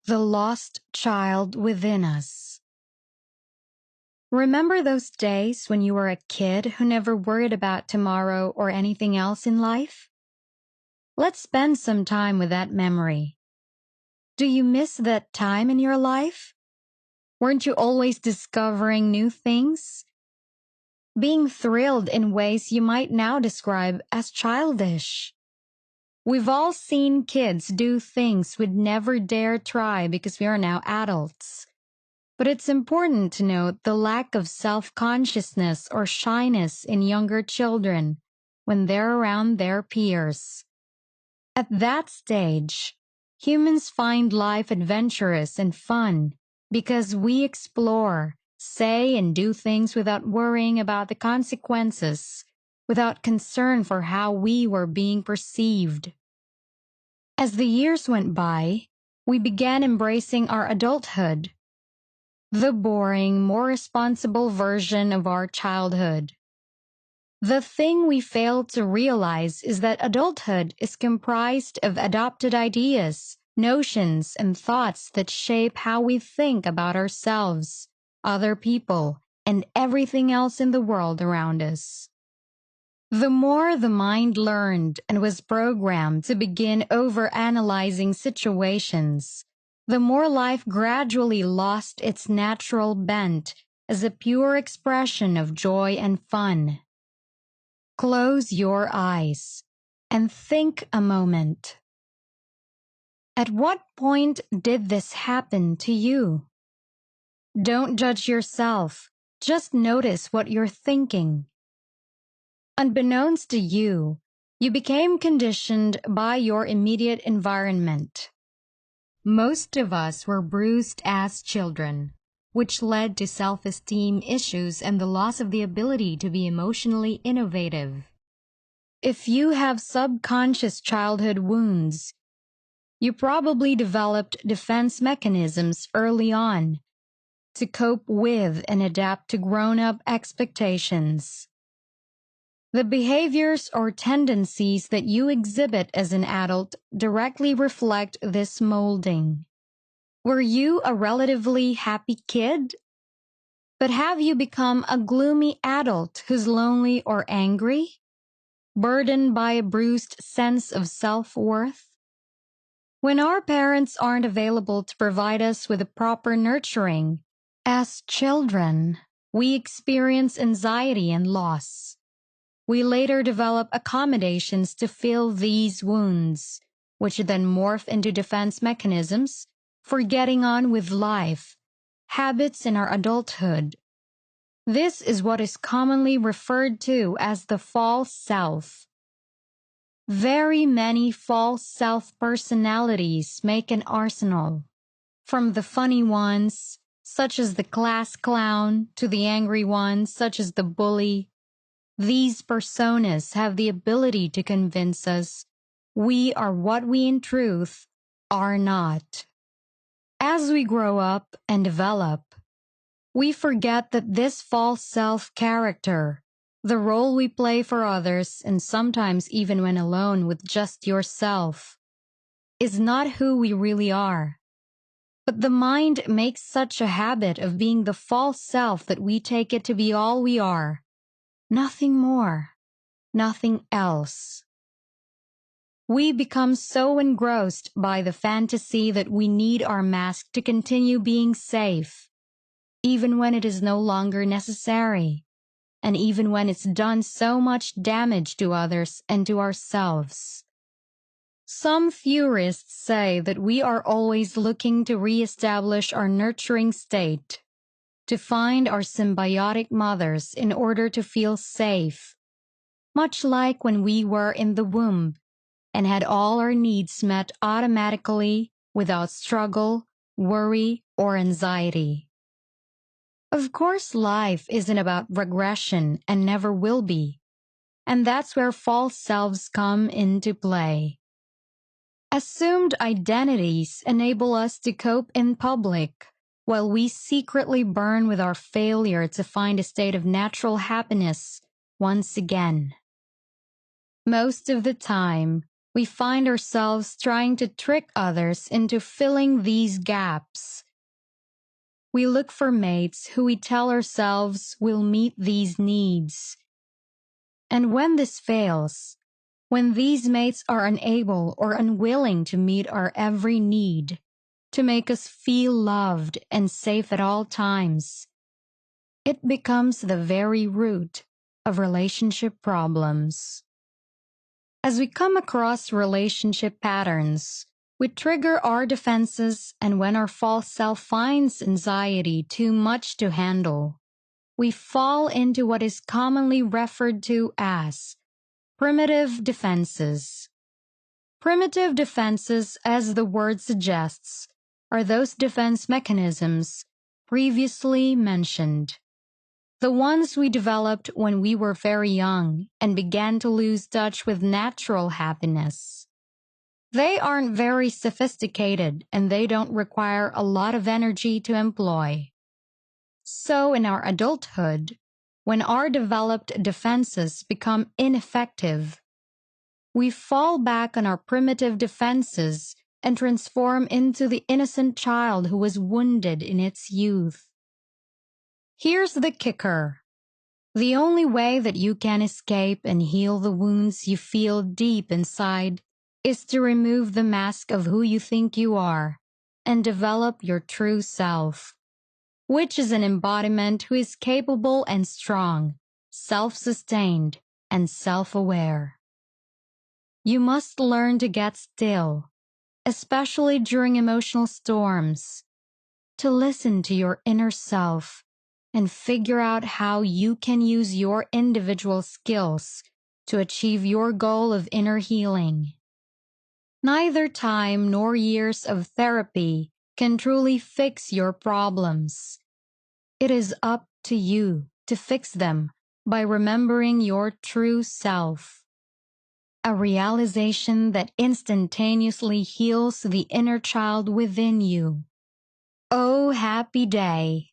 The lost child within us. Remember those days when you were a kid who never worried about tomorrow or anything else in life? Let's spend some time with that memory. Do you miss that time in your life? Weren't you always discovering new things? Being thrilled in ways you might now describe as childish. We've all seen kids do things we'd never dare try because we are now adults. But it's important to note the lack of self-consciousness or shyness in younger children when they're around their peers. At that stage, humans find life adventurous and fun because we explore, say and do things without worrying about the consequences, without concern for how we were being perceived. As the years went by, we began embracing our adulthood, the boring, more responsible version of our childhood. The thing we fail to realize is that adulthood is comprised of adopted ideas, notions, and thoughts that shape how we think about ourselves, other people, and everything else in the world around us. The more the mind learned and was programmed to begin overanalyzing situations, the more life gradually lost its natural bent as a pure expression of joy and fun. Close your eyes and think a moment. At what point did this happen to you? Don't judge yourself, just notice what you're thinking. Unbeknownst to you, you became conditioned by your immediate environment. Most of us were bruised as children, which led to self-esteem issues and the loss of the ability to be emotionally innovative. If you have subconscious childhood wounds, you probably developed defense mechanisms early on to cope with and adapt to grown-up expectations. The behaviors or tendencies that you exhibit as an adult directly reflect this molding. Were you a relatively happy kid? But have you become a gloomy adult who's lonely or angry? Burdened by a bruised sense of self-worth? When our parents aren't available to provide us with the proper nurturing, as children, we experience anxiety and loss. We later develop accommodations to fill these wounds, which then morph into defense mechanisms for getting on with life, habits in our adulthood. This is what is commonly referred to as the false self. Very many false self personalities make an arsenal, from the funny ones, such as the class clown, to the angry ones, such as the bully. These personas have the ability to convince us we are what we in truth are not. As we grow up and develop, we forget that this false self-character, the role we play for others and sometimes even when alone with just yourself, is not who we really are. But the mind makes such a habit of being the false self that we take it to be all we are. Nothing more, nothing else. We become so engrossed by the fantasy that we need our mask to continue being safe, even when it is no longer necessary, and even when it's done so much damage to others and to ourselves. Some theorists say that we are always looking to reestablish our nurturing state, to find our symbiotic mothers in order to feel safe, much like when we were in the womb and had all our needs met automatically without struggle, worry, or anxiety. Of course, life isn't about regression and never will be, and that's where false selves come into play. Assumed identities enable us to cope in public, while we secretly burn with our failure to find a state of natural happiness once again. Most of the time, we find ourselves trying to trick others into filling these gaps. We look for mates who we tell ourselves will meet these needs. And when this fails, when these mates are unable or unwilling to meet our every need, to make us feel loved and safe at all times, it becomes the very root of relationship problems. As we come across relationship patterns, we trigger our defenses, and when our false self finds anxiety too much to handle, we fall into what is commonly referred to as primitive defenses. Primitive defenses, as the word suggests, are those defense mechanisms previously mentioned. The ones we developed when we were very young and began to lose touch with natural happiness. They aren't very sophisticated and they don't require a lot of energy to employ. So in our adulthood, when our developed defenses become ineffective, we fall back on our primitive defenses and transform into the innocent child who was wounded in its youth. Here's the kicker. The only way that you can escape and heal the wounds you feel deep inside is to remove the mask of who you think you are and develop your true self, which is an embodiment who is capable and strong, self-sustained, and self-aware. You must learn to get still, especially during emotional storms, to listen to your inner self and figure out how you can use your individual skills to achieve your goal of inner healing. Neither time nor years of therapy can truly fix your problems. It is up to you to fix them by remembering your true self. A realization that instantaneously heals the inner child within you. Oh, happy day!